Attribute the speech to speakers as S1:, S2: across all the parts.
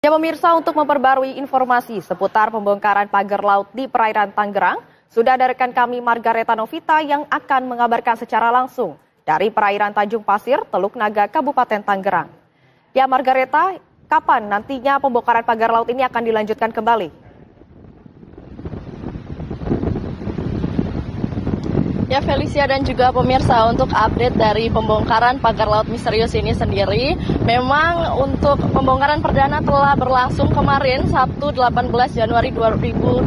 S1: Ya pemirsa, untuk memperbarui informasi seputar pembongkaran pagar laut di perairan Tangerang, sudah ada rekan kami Margareta Novita yang akan mengabarkan secara langsung dari perairan Tanjung Pasir, Teluk Naga, Kabupaten Tangerang. Ya Margareta, kapan nantinya pembongkaran pagar laut ini akan dilanjutkan kembali?
S2: Ya Felicia dan juga pemirsa, untuk update dari pembongkaran pagar laut misterius ini sendiri, memang untuk pembongkaran perdana telah berlangsung kemarin Sabtu 18 Januari 2025.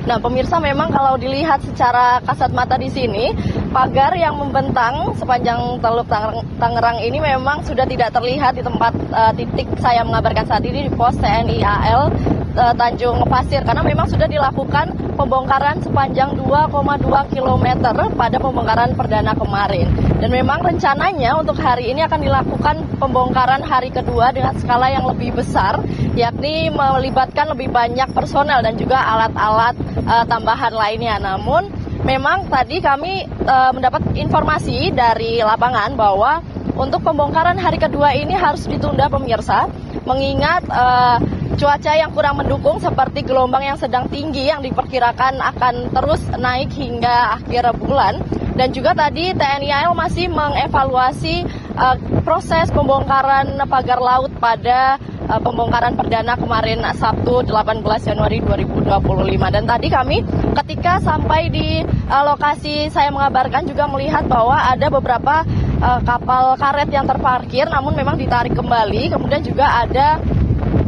S2: Nah pemirsa, memang kalau dilihat secara kasat mata di sini, pagar yang membentang sepanjang Teluk Tangerang ini memang sudah tidak terlihat di tempat titik saya mengabarkan saat ini di pos TNI AL Tanjung Pasir, karena memang sudah dilakukan pembongkaran sepanjang 2,2 km pada pembongkaran perdana kemarin. Dan memang rencananya untuk hari ini akan dilakukan pembongkaran hari kedua dengan skala yang lebih besar, yakni melibatkan lebih banyak personel dan juga alat-alat tambahan lainnya. Namun memang tadi kami mendapat informasi dari lapangan bahwa untuk pembongkaran hari kedua ini harus ditunda pemirsa, mengingat cuaca yang kurang mendukung seperti gelombang yang sedang tinggi yang diperkirakan akan terus naik hingga akhir bulan. Dan juga tadi TNI AL masih mengevaluasi proses pembongkaran pagar laut pada pembongkaran perdana kemarin Sabtu 18 Januari 2025. Dan tadi kami ketika sampai di lokasi saya mengabarkan juga melihat bahwa ada beberapa kapal karet yang terparkir namun memang ditarik kembali, kemudian juga ada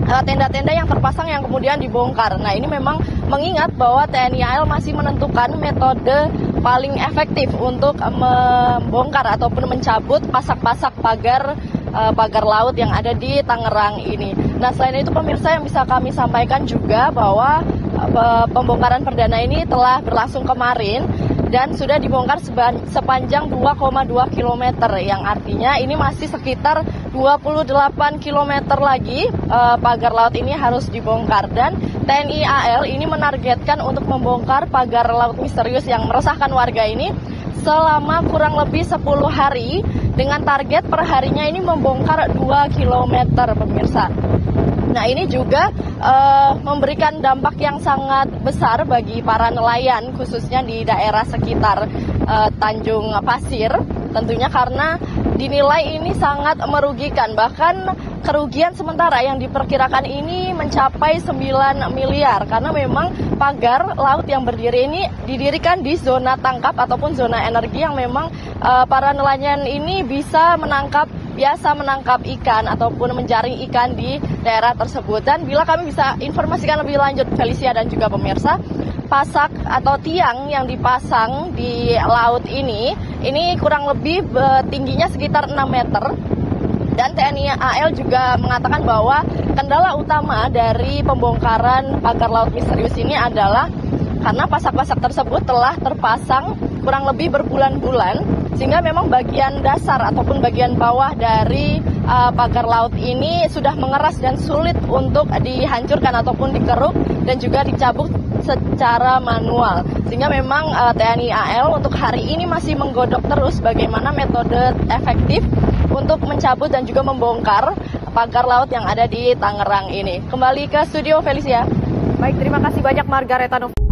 S2: tenda-tenda yang terpasang yang kemudian dibongkar. Nah ini memang mengingat bahwa TNI AL masih menentukan metode paling efektif untuk membongkar ataupun mencabut pasak-pasak pagar laut yang ada di Tangerang ini. Nah selain itu pemirsa, yang bisa kami sampaikan juga bahwa pembongkaran perdana ini telah berlangsung kemarin dan sudah dibongkar sepanjang 2,2 km, yang artinya ini masih sekitar 28 km lagi pagar laut ini harus dibongkar. Dan TNI AL ini menargetkan untuk membongkar pagar laut misterius yang meresahkan warga ini selama kurang lebih 10 hari dengan target perharinya ini membongkar 2 km pemirsa. Nah ini juga memberikan dampak yang sangat besar bagi para nelayan khususnya di daerah sekitar Tanjung Pasir, tentunya karena dinilai ini sangat merugikan. Bahkan kerugian sementara yang diperkirakan ini mencapai 9 miliar karena memang pagar laut yang berdiri ini didirikan di zona tangkap ataupun zona energi yang memang para nelayan ini bisa menangkap ikan ataupun menjaring ikan di daerah tersebut. Dan bila kami bisa informasikan lebih lanjut Felicia dan juga pemirsa, pasak atau tiang yang dipasang di laut ini kurang lebih tingginya sekitar 6 meter. Dan TNI AL juga mengatakan bahwa kendala utama dari pembongkaran pagar laut misterius ini adalah karena pasak-pasak tersebut telah terpasang kurang lebih berbulan-bulan, sehingga memang bagian dasar ataupun bagian bawah dari pagar laut ini sudah mengeras dan sulit untuk dihancurkan ataupun dikeruk dan juga dicabut secara manual. Sehingga memang TNI AL untuk hari ini masih menggodok terus bagaimana metode efektif untuk mencabut dan juga membongkar pagar laut yang ada di Tangerang ini. Kembali ke studio Felicia.
S1: Baik, terima kasih banyak Margareta Novita.